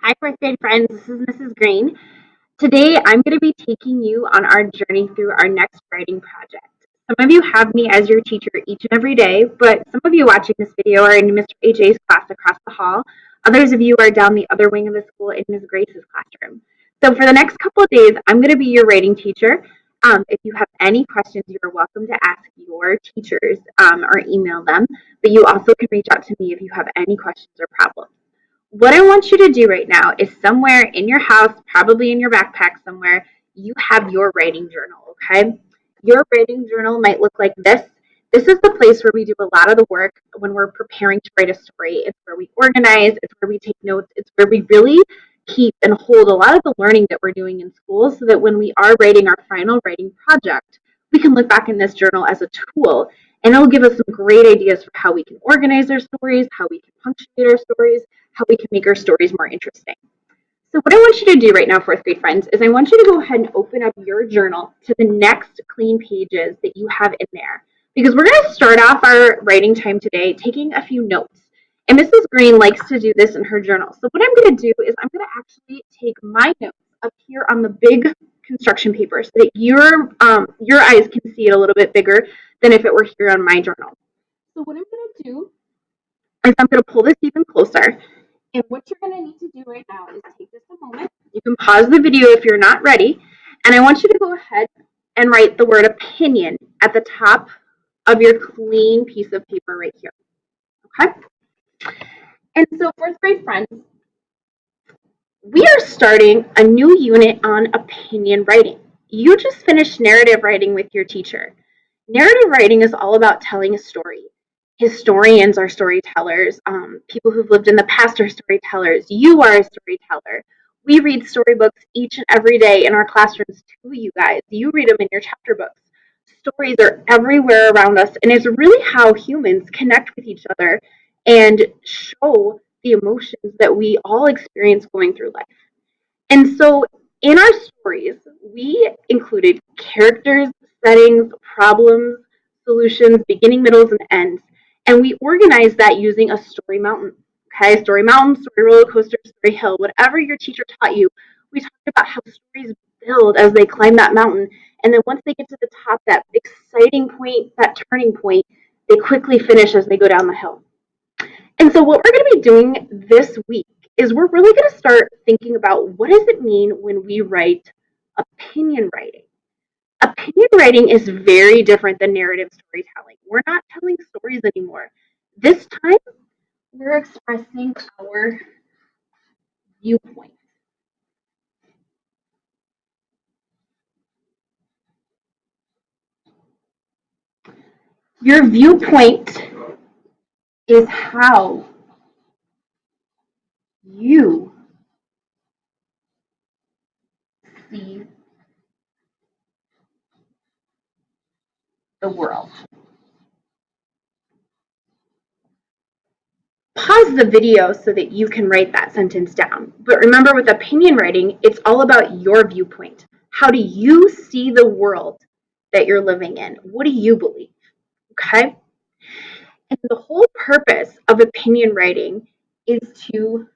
Hi, fourth grade friends. This is Mrs. Green. Today, I'm going to be taking you on our journey through our next writing project. Some of you have me as your teacher each and every day, but some of you watching this video are in Mr. AJ's class across the hall. Others of you are down the other wing of the school in Ms. Grace's classroom. So for the next couple of days, I'm going to be your writing teacher. If you have any questions, you're welcome to ask your teachers or email them, but you also can reach out to me if you have any questions or problems. What I want you to do right now is somewhere in your house, probably in your backpack somewhere, you have your writing journal, okay? Your writing journal might look like this. This is the place where we do a lot of the work when we're preparing to write a story. It's where we organize, it's where we take notes, it's where we really keep and hold a lot of the learning that we're doing in school so that when we are writing our final writing project, we can look back in this journal as a tool and it'll give us some great ideas for how we can organize our stories, how we can punctuate our stories, how we can make our stories more interesting. So what I want you to do right now, fourth grade friends, is I want you to go ahead and open up your journal to the next clean pages that you have in there. Because we're going to start off our writing time today taking a few notes. And Mrs. Green likes to do this in her journal. So what I'm going to do is I'm going to actually take my notes up here on the big construction paper so that your eyes can see it a little bit bigger than if it were here on my journal. So what I'm going to do is I'm going to pull this even closer. And what you're going to need to do right now is take just a moment. You can pause the video if you're not ready. And I want you to go ahead and write the word opinion at the top of your clean piece of paper right here. Okay? And so, fourth grade friends, we are starting a new unit on opinion writing. You just finished narrative writing with your teacher. Narrative writing is all about telling a story. Historians are storytellers. People who've lived in the past are storytellers. You are a storyteller. We read storybooks each and every day in our classrooms too, you guys. You read them in your chapter books. Stories are everywhere around us, and it's really how humans connect with each other and show the emotions that we all experience going through life. And so in our stories, we included characters, settings, problems, solutions, beginning, middles, and ends. And we organized that using a story mountain. Okay, story mountain, story roller coaster, story hill, whatever your teacher taught you. We talked about how stories build as they climb that mountain. And then once they get to the top, that exciting point, that turning point, they quickly finish as they go down the hill. And so what we're going to be doing this week is we're really going to start thinking about what does it mean when we write opinion writing. Opinion writing is very different than narrative storytelling. We're not telling stories anymore. This time, we're expressing our viewpoint. Your viewpoint is how you see the world. Pause the video so that you can write that sentence down. But remember, with opinion writing, it's all about your viewpoint. How do you see the world that you're living in? What do you believe? Okay? And the whole purpose of opinion writing is to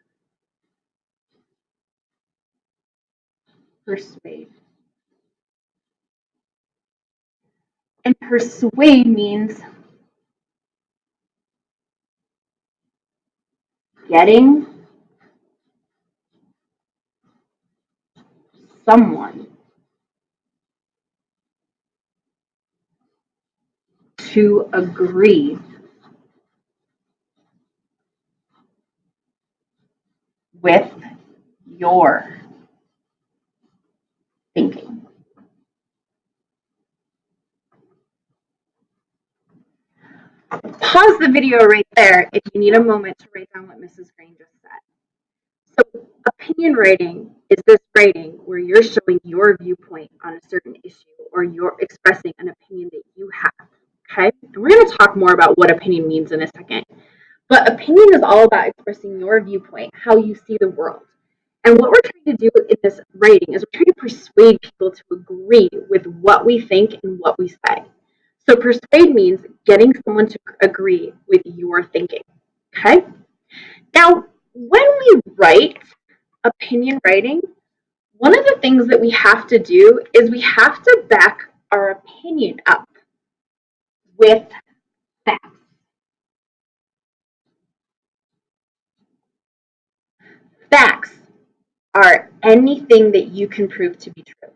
persuade. And persuade means getting someone to agree with your thinking. Pause the video right there if you need a moment to write down what Mrs. Green just said. So, opinion writing is this writing where you're showing your viewpoint on a certain issue or you're expressing an opinion that you have. Okay? And we're going to talk more about what opinion means in a second. But opinion is all about expressing your viewpoint, how you see the world. And what we're trying to do in this writing is we're trying to persuade people to agree with what we think and what we say. So persuade means getting someone to agree with your thinking. Okay? Now, when we write, opinion writing, one of the things that we have to do is we have to back our opinion up with facts. Facts are anything that you can prove to be true.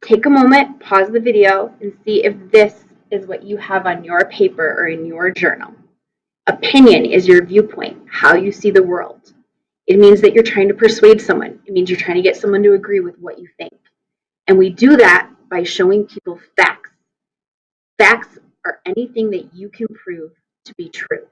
Take a moment, pause the video, and see if this is what you have on your paper or in your journal. Opinion is your viewpoint, how you see the world. It means that you're trying to persuade someone. It means you're trying to get someone to agree with what you think. And we do that by showing people facts. Facts are anything that you can prove to be true.